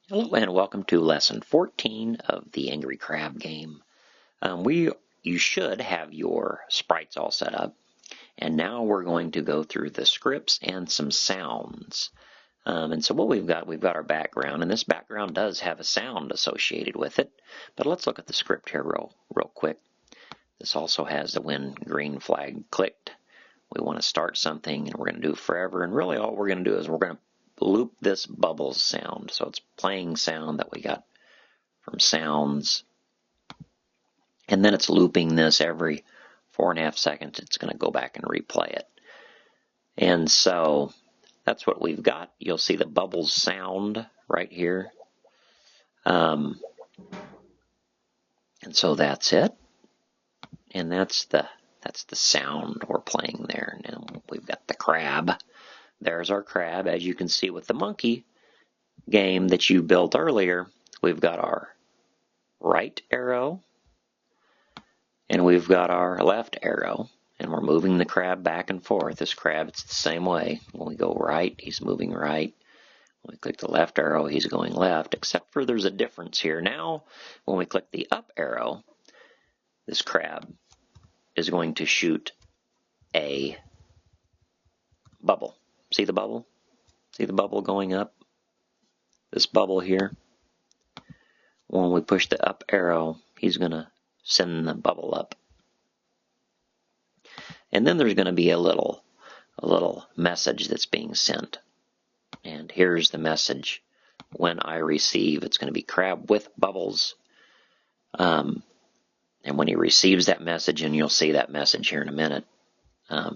Hello and welcome to lesson 14 of the Angry Crab game. You should have your sprites all set up, and now we're going to go through the scripts and some sounds. And so what we've got our background, and this background does have a sound associated with it, but let's look at the script here real quick. This also has the when green flag clicked. We want to start something, and we're going to do it forever, and really all we're going to do is we're going to loop this bubbles sound. So it's playing sound that we got from sounds. And then it's looping this every 4.5 seconds. It's going to go back and replay it. And so that's what we've got. You'll see the bubbles sound right here. And so that's it. And that's the sound we're playing there. Now we've got the crab. There's our crab. As you can see with the monkey game that you built earlier, we've got our right arrow and we've got our left arrow, and we're moving the crab back and forth. This crab, it's the same way. When we go right, he's moving right. When we click the left arrow, he's going left, except for there's a difference here. Now, when we click the up arrow, this crab is going to shoot a bubble. See the bubble? See the bubble going up? This bubble here. When we push the up arrow, he's going to send the bubble up. And then there's going to be a little message that's being sent. And here's the message. When I receive, it's going to be crab with bubbles. And when he receives that message, and you'll see that message here in a minute, as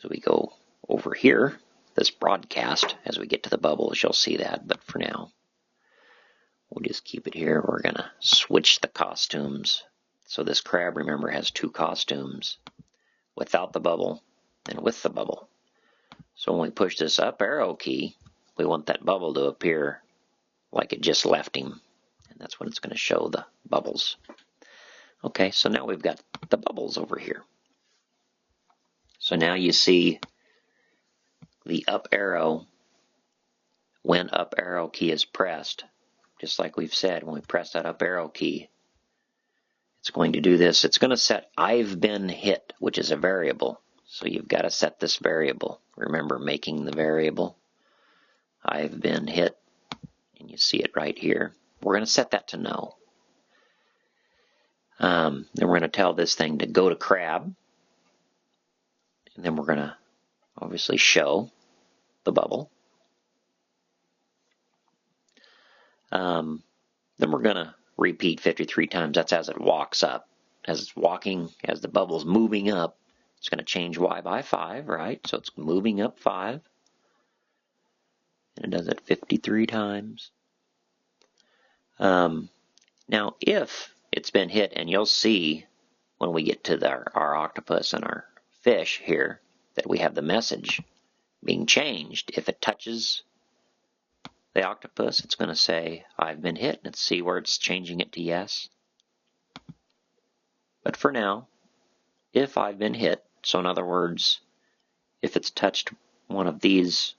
we go over here, this broadcast, as we get to the bubbles, you'll see that. But for now, we'll just keep it here. We're going to switch the costumes. So this crab, remember, has two costumes, without the bubble and with the bubble. So when we push this up arrow key, we want that bubble to appear like it just left him. And that's when it's going to show the bubbles. Okay, so now we've got the bubbles over here. So now you see the up arrow when up arrow key is pressed. Just like we've said, when we press that up arrow key, it's going to do this. It's going to set I've been hit, which is a variable. So you've got to set this variable. Remember making the variable. I've been hit, and you see it right here. We're going to set that to no. Then we're going to tell this thing to go to crab. And then we're going to obviously show the bubble. Then we're going to repeat 53 times. That's as it walks up. As it's walking, as the bubble's moving up, it's going to change Y by 5, right? So it's moving up 5. And it does it 53 times. Now, if it's been hit, and you'll see when we get to our octopus and our fish here that we have the message being changed. If it touches the octopus, it's going to say, I've been hit. Let's see where it's changing it to yes. But for now, if I've been hit, so in other words, if it's touched one of these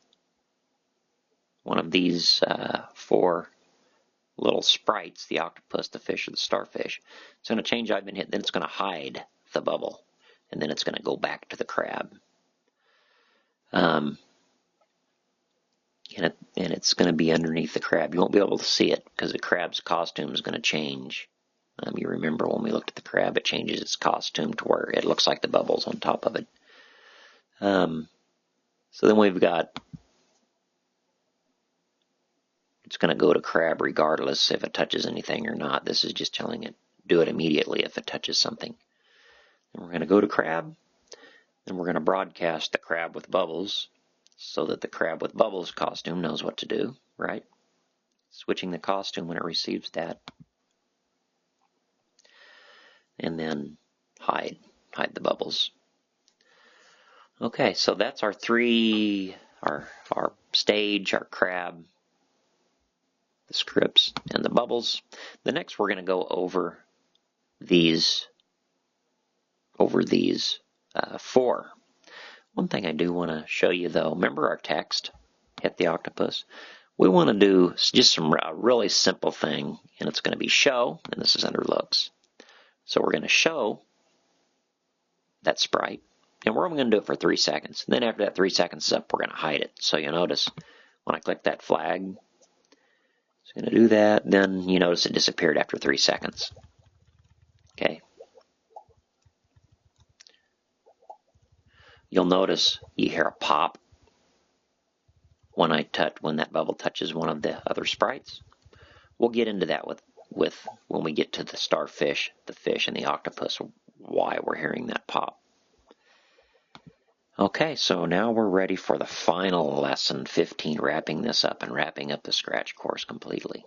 4 little sprites, the octopus, the fish, or the starfish, it's going to change I've been hit, then it's going to hide the bubble, and then it's going to go back to the crab. And it's going to be underneath the crab. You won't be able to see it because the crab's costume is going to change. You remember when we looked at the crab, it changes its costume to where it looks like the bubbles on top of it. So then we've got, it's going to go to crab regardless if it touches anything or not. This is just telling it, do it immediately if it touches something. Then we're going to go to crab, and we're going to broadcast the crab with bubbles so that the crab with bubbles costume knows what to do, right? Switching the costume when it receives that. And then hide the bubbles. Okay, so that's our our stage, our crab, the scripts, and the bubbles. The next we're going to go over these 4. One thing I do want to show you though, remember our text, hit the octopus? we want to do just a really simple thing, and it's going to be show, and this is under looks. So we're going to show that sprite, and we're only going to do it for 3 seconds. And then after that 3 seconds is up, we're going to hide it. So you'll notice when I click that flag, it's going to do that. Then you notice it disappeared after 3 seconds. Okay. You'll notice you hear a pop when that bubble touches one of the other sprites. We'll get into that with when we get to the starfish, the fish, and the octopus, why we're hearing that pop. Okay, so now we're ready for the final lesson 15, wrapping this up and wrapping up the Scratch course completely.